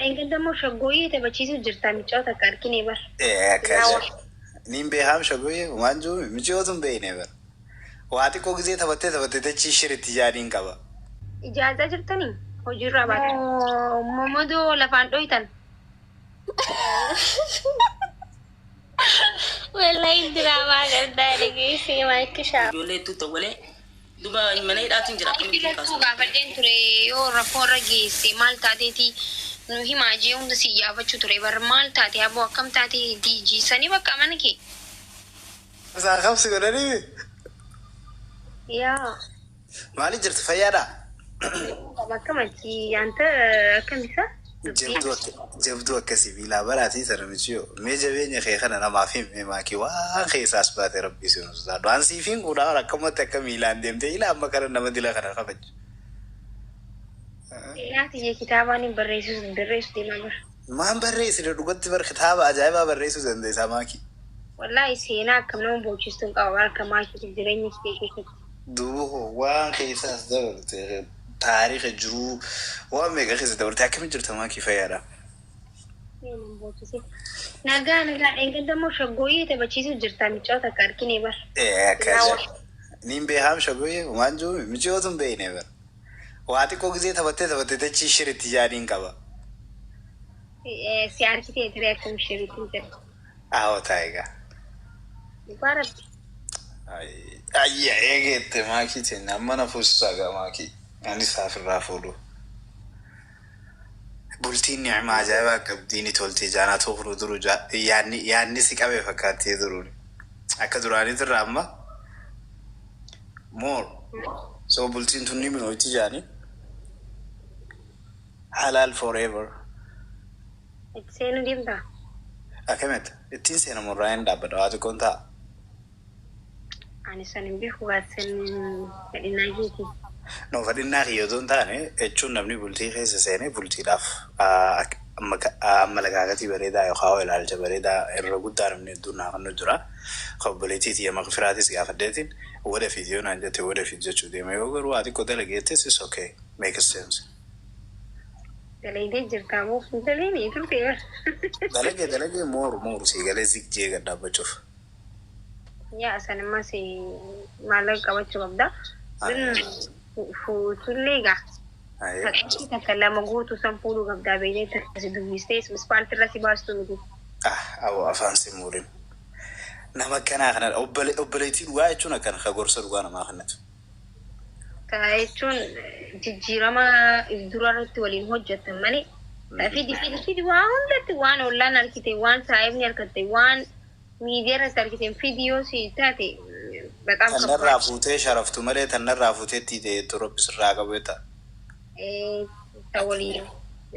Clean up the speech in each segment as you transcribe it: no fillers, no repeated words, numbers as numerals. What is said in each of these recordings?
إنك دمو شقوية تبتشيسو جرتا ميشوتا كاركيني بر كذا نيم بيهم شقوية وانجو ميشوتم بيني بر واتي كوكزي ثبتت تشيشري تجارين كبا إجازة جرتني وجرا بات ممدو لفان دويتن والله دراما قدر لقي في ما يكشف يقول لي تقولي دوبا من أي داتين جرا كم كده توقع فردين تري يو رفور رجيسي مال تاتي نوهي ماجي عند سيجابة تري بر مال تاتي أبو كم تاتي دي جي سني بقى منكي بس خمسة قرري يا مالي جرت فيادا بقى ماشي أنت كم بيسا جبدو كسي بلا براتي سرمشيو ميجا بيني خيخنا أنا ما فيهم ماكي وان خيس أسبات ربي سنوسدا دوان سيفين كودا ركمة تكميلان ديم تيلا أما كرنا مديلا خنا خبج يا تيجي كتاباني بريسوس دي مامر ما بريس لو قلت بر كتاب أجايبا بريسو زندي ساماكي والله سينا كم نوم بوجستون كوار كماشي تجريني كيكي دوه وان خيس أسدور تاريخ جرو وامي خيس دور تاكم جرت ماكي فيادا nagaa إنك دمو شقوية تبتشيسو جرتا ميشوتا كاركيني بر كذا نيم بيهم شقوية وانجو ميشوتم بيني بر واتي كوكزي ثبتت تشيشري تجارين كبا سيارتي تريكم شريتين تري تايغا مبارك أي إجت ماكي تنا ما نفوس ساقا ماكي يعني سافر رافولو بولتين نعمة جايبا كبديني تولتي جانا تخرو دروجا يعني سيكابي فكاتي دروني أكدراني ترامة مور سو بولتين توني من ويتي جاني حلال forever سينو ديمتا أكملت التين سنة مرين دابد واتو كونتا أنا سنين بيخو غاسن فإناجيتي no fadinaa kiyyotuun taane jechuun namni bultii keessa seenee bultiidhaaf amma lagaagatii bareedaa yookaan hoo ilaalcha bareedaa irra guddaa namni hedduun naafannoo jira. Obboleettiitii amma firaatis gaafadheetiin wada fiidiyoo naan jette wada fiid jechuu deema yoo garuu ati koo dalageettis is okay make sense. Dalaydee jirtaa moo dalaynii turte dalagee mooru sii galee zigjee gad dhaabbachuuf. yaa sanammas maallaqa qabachuu qabda. Fuusulleega takkalama guutuu san fuudhuu qabdaa beelee takkasi dubbistee ispaaltii irratti baastu miti. Awwa afaan simuudhin. Nama kanaa kana obboleettii dhugaa jechuun akkana ka gorsa dhugaa namaa kanatu. Kana jechuun jijjiirama durarratti waliin hojjetan malee fidi waan hundatti waan ollaan harkite waan saayibni harkatte waan miidiyaa irratti harkite fidiyoo si taate በጣም ተነራ ፉቴ ሸረፍቱ መሬ ተነራ ፉቴ ቲቴ ቶሮፕስ ራቀበታ ተወሊ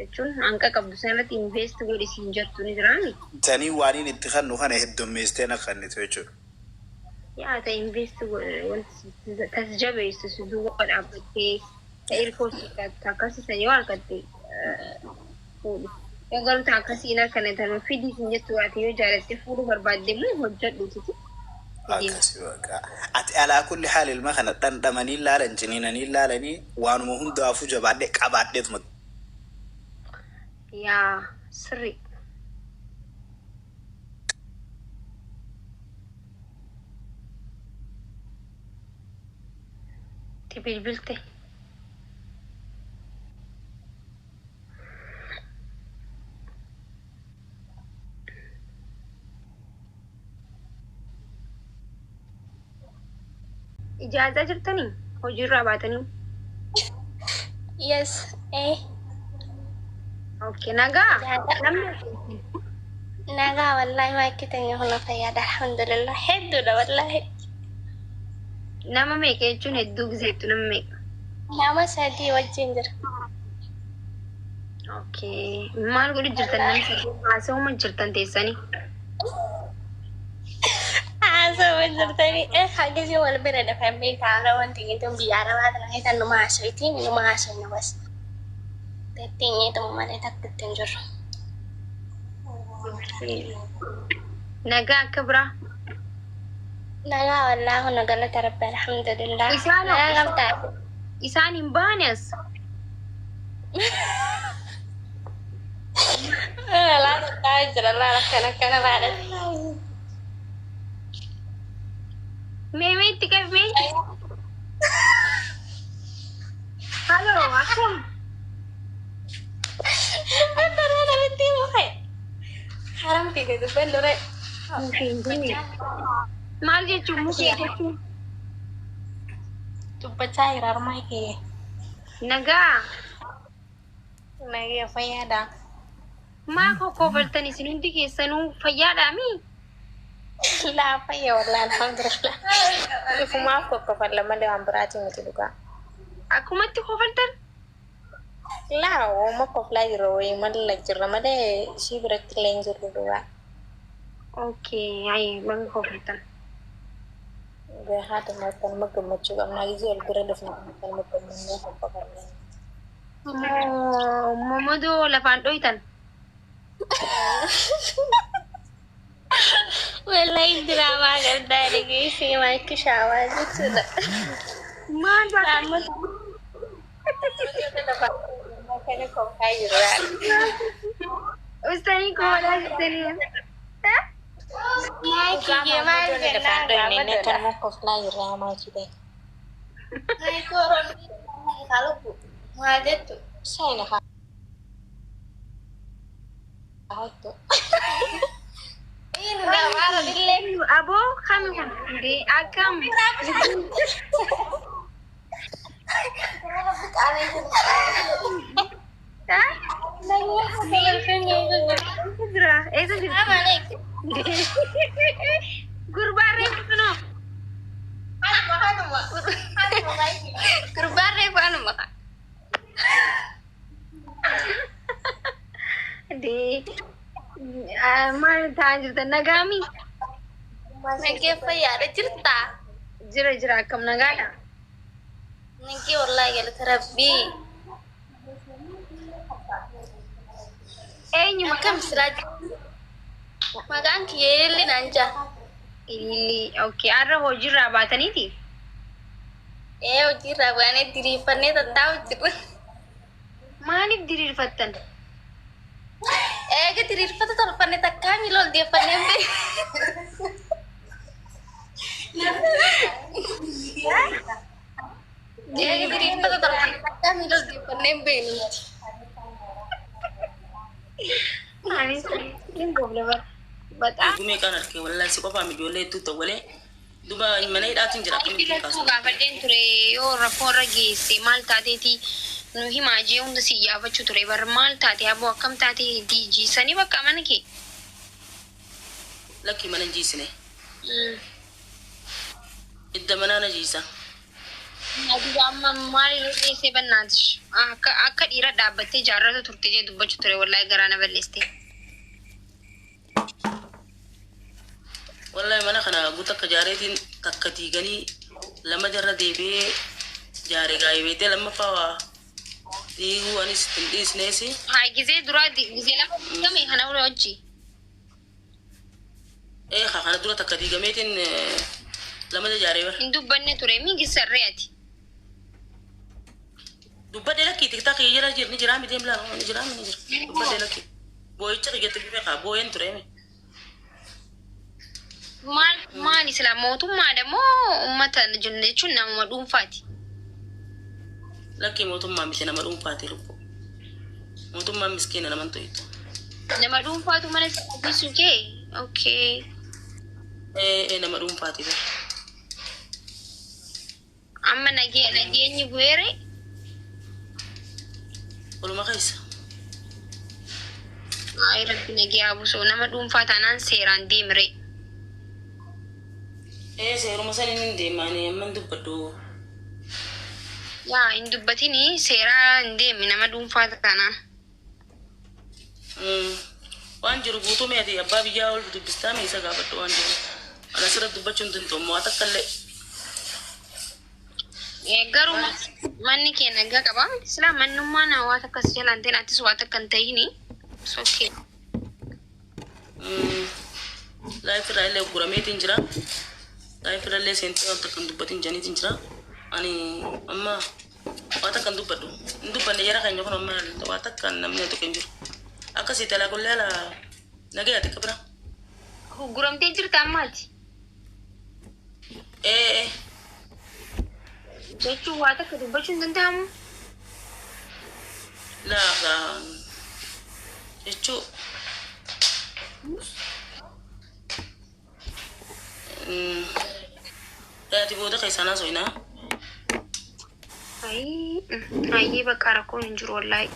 እቹን አንቀ ቀብዱ ሰነት ኢንቨስት ወዲ ሲንጀርቱ ንግራኒ ተኒ ዋኒን እንትኸኑ ኸነ ሄዶ ሜስቴና ኸነቱ እቹ ያ ተ ኢንቨስት ወንት ተስጀበይስ ሱዱ ወዳበቴ ኤርፖርት ታካሲ ሰየው አልከቴ የገሩ ታካሲ ኢና ከነተኑ ፊዲ ሲንጀርቱ አትዮ ጃለቴ ፉሉ በርባደሙ ሆጀዱት على كل حال المخنة تندمني لا لنجنينني لا لني وانو مهم دافو جبادة قبادة مد يا سري تبي البلتة إجازة جرتني هجر رابطني يس إيه أوكي نجا والله ما كتني هنا فيادا الحمد لله حدونا والله نما ميك يجون الدوق زيتو نما ميك نما سادي والجنجر أوكي ما نقول جرتن نمسك عسوا ما جرتن تيساني عسوا ما جرتني إيه حاجة زي ولا برا فهمي تعالى وانت جيتم بيارا هذا هيدا نما عشرتين نما عشرين بس تتيني تمام ما نتاكد تنجر نجا كبرى نجا والله نقلت رب الحمد لله إساني مبانس أجل الله لك أنا بعد ميمي تكيف مين هلو عشان أنا بدي وخير حرام فيك تبين له رأي ما جيت ممكن تبى cair armai ke نجا nage fayada ما هو كوفرتني سنين دي سنو فيا دامي la faya والله الحمد لله ifu ma ko ko falla male ambrati miti duka aku mati كوفرتن la o ma ko fla jiro e man la jirra made shi brak len jiro duka اوكي اي ما كوفرتن be hata ma kan ma ko ma chuga na gizol bira def na kan ma ko man ko ko falla مامدو لفاندويتن wallahi drama garda dege sai ma ki shawa zuciya ما Selamat. بعرف Makanya kau kayu lah. استني كولا استني Bukan gimana kan ini kan mau kau kayu lah mau sih. Nah itu orang kalau bu mau ada tuh saya nak. Itu. Ini udah marah dile. ابو خمي دي اكم ها كدرا ايه ده Apa nih? قربان ريفنو قربان ريفنو ما دي ما تاجر نغامي Nengke apa ya ada cerita. جرا جرا كم نغانا Nengke wallahi ya terapi. ايه ني Makam seraj. Makan kiri nanja. اللي اوكي اره جرا باتني دي Uji rabane diri pane tahu cerita. ما نقدر الفتن Ke diri pada tal pane tak kami lol dia pane be. Ke diri pada tal pane tak kami lol dia pane be ni. يعني كم بقول بتا gume kan arke wallahi si papa mi jole tuta wale duba mana ida tin jira kan كده kaso توقع فردين تري يو رفور رجيسي مال تاتي نو هي ماجي عند سيافة شو تري بر مال تاتي أبو كم تاتي دي جي سني بقى من كي laki mana jisine idda mana na jisa أبو جام مال رجيسي بنادش أكاد إيرا دابتي جارة ترتي جي دبا شو تري والله غرانا بلستي wallahi mana kana guta ka jaretin takkati gani lama jarra debe jare gaibe te lama pawa digu anis tindis nesi هاي جزء درا دي جزء لما كم هنا ولا وجي kana dura takkati gametin lama jare bar إندو بني تري مين جسر رياتي dubba de laki tikta ki jira jir ni jira mi dem la ni jira mi ni jira dubba de laki boy chaki get ki ka boyen tureme maal islaamootummaadha moo ummata jechuun nama dhuunfaati. Lakki mootummaa miti nama dhuunfaati lubbu. Mootummaan miskiina naman to'itu. Nama dhuunfaatu mana jiraachisuu kee? Okay. Nama dhuunfaati bira. Amma nageenyi bu'eere? Waluma keessa. Ay rabbi nagee abusoo nama dhuunfaa taanaan seeraan deemre. Seeruma saniin hin deemaani amman dubbadhu. Yaa hin dubbatini seeraa hin deemi nama dhuunfaa taanaan. Waan jiru guutuu meeti abbaa biyyaa ol dubbistaa meesa gaafadhu waan jiru. Ana sirra dubbachuun dintoommoo waa takka illee. Garuu manni kee nagaa qaba. Silaa mannummaan waa takka si jalaan ta'in attis waa takka hin ta'ini. Sokkee. Laayifirraa illee gurameetiin jira. Laayifirraa illee seentee waan takka hin dubbatiin janiitiin jira. Ani amma waa takka hin dubbadhu. Hin dubbanne jara keenya kun amma waa takka namni tokko hin jiru. Akkasii talaa kullee ala Nagayati kabra. Guramtee jirta ammaati. Jechuun waa takka dubbachuun danda'amu. Laaga jechuu yaati booda keessanaa soinaa. Ayyee bakka rakkoon hin jiru wallaahi.